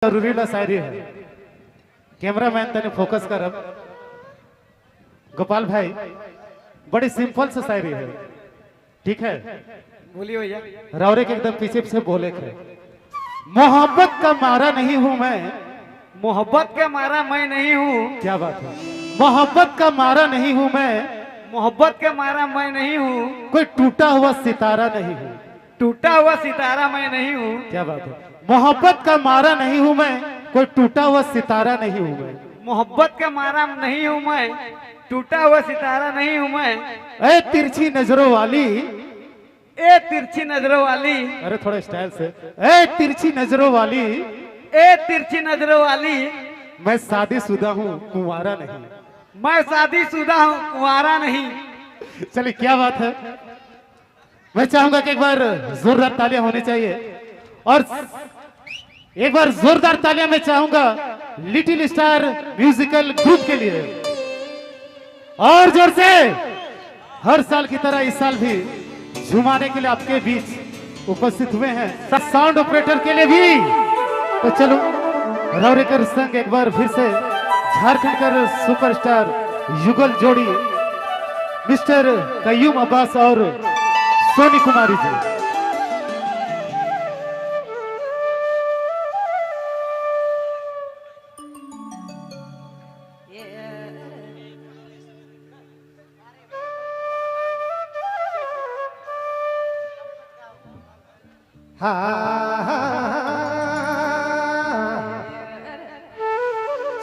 जरूरी ला शायरी है। कैमरा मैन तने फोकस कर। गोपाल भाई बड़ी सिंपल से शायरी है, ठीक है? बोलिए भैया। रावरे के एकदम पीछे से बोले थे, मोहब्बत का मारा नहीं हूं मैं। मोहब्बत के मारा मैं नहीं हूँ। क्या बात है? मोहब्बत का मारा नहीं हूं मैं, मोहब्बत के मारा मैं नहीं हूँ। कोई टूटा हुआ सितारा नहीं हूं। टूटा हुआ सितारा मैं नहीं हूँ। क्या बात है? मोहब्बत का मारा नहीं हूं मैं, कोई टूटा हुआ सितारा नहीं हूं मैं। मोहब्बत का मारा नहीं हूँ मैं, टूटा हुआ सितारा नहीं हूँ मैं। ए तिरछी नजरों वाली, ए तिरछी नजरों वाली, अरे थोड़ा स्टाइल से, ए तिरछी नजरों वाली, ए तिरछी नजरों वाली, मैं शादीशुदा हूँ कुंवारा नहीं। मैं शादीशुदा हूँ कुंवारा नहीं। चलिए क्या बात है। मैं चाहूंगा कि एक बार जोरदार तालियां होनी चाहिए, और एक बार जोरदार तालियां मैं चाहूंगा लिटिल स्टार म्यूजिकल ग्रुप के लिए। और जोर से, हर साल की तरह इस साल भी झुमाने के लिए आपके बीच उपस्थित हुए हैं साउंड ऑपरेटर के लिए भी। तो चलो रौरेकर संग एक बार फिर से झारखंड का सुपरस्टार युगल जोड़ी मिस्टर कयूम अब्बास और सोनी कुमारी जी।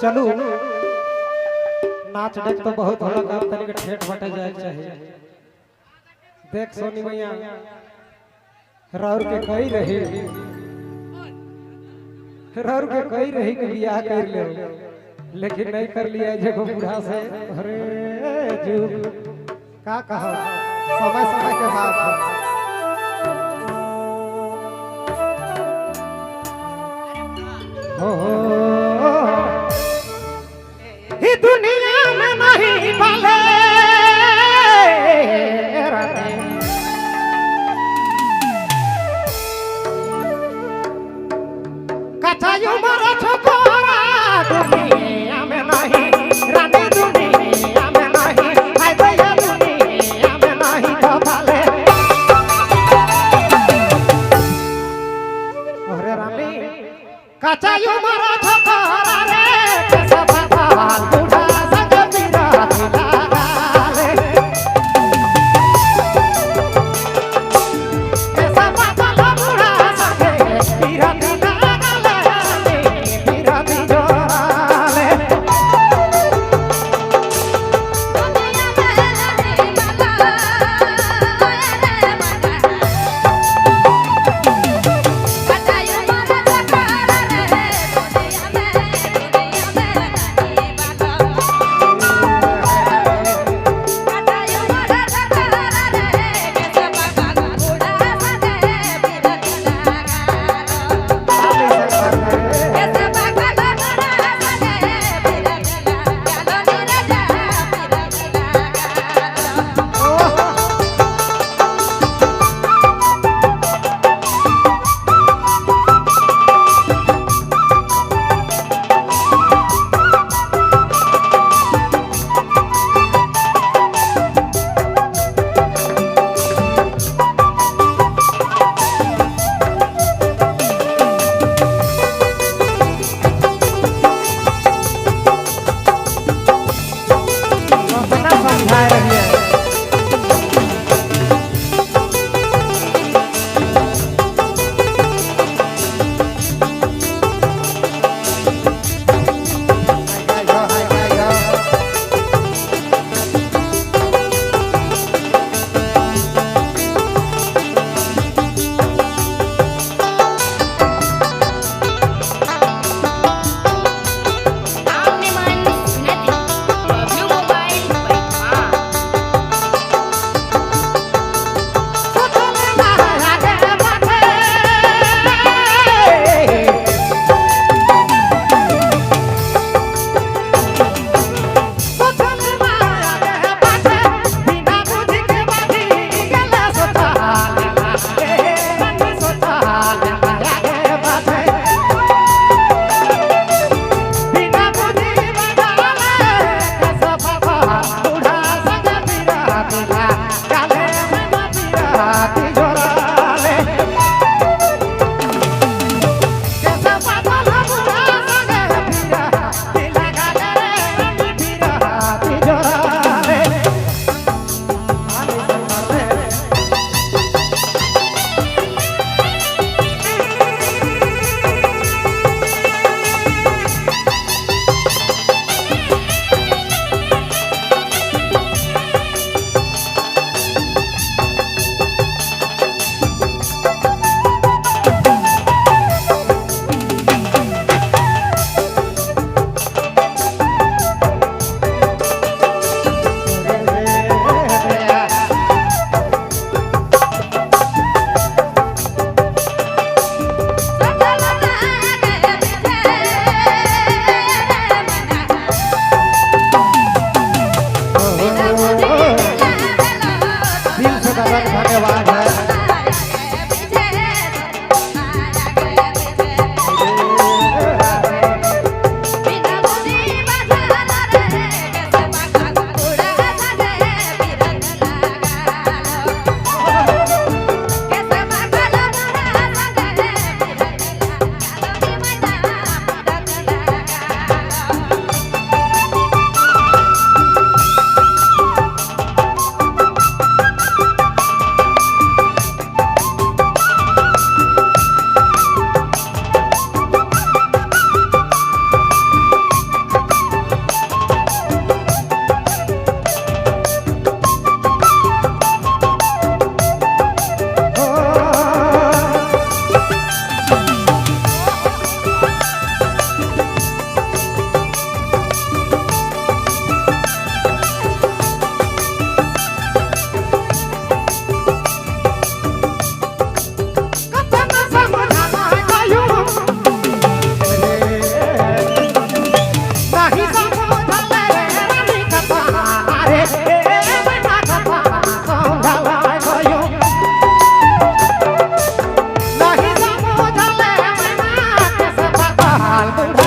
चलू नाच देख तो बहुत होला काम तनिक ठेठ बटे जाए चाहिए। देख सोनी मैया राउर के कई रही, राउर के कई रही के बियाह कर ले, लेकिन नहीं कर लिया जगह बूढ़ा से। अरे जुग का कहा, समय समय के बात है। ही दुनिया में नहीं भले कथायु मरो छोरा दुनिया में नहीं, रानी दुनिया में नहीं, हाय भैया दुनिया में नहीं तो भले। अरे रानी कथायु मरो छोरा रे कैसा भगवान बूढ़ा संग मेरा दिला ले। कैसा भगवान बूढ़ा संग मेरा दिला ले, मेरा दिला ले। दुनिया में माल बूढ़ा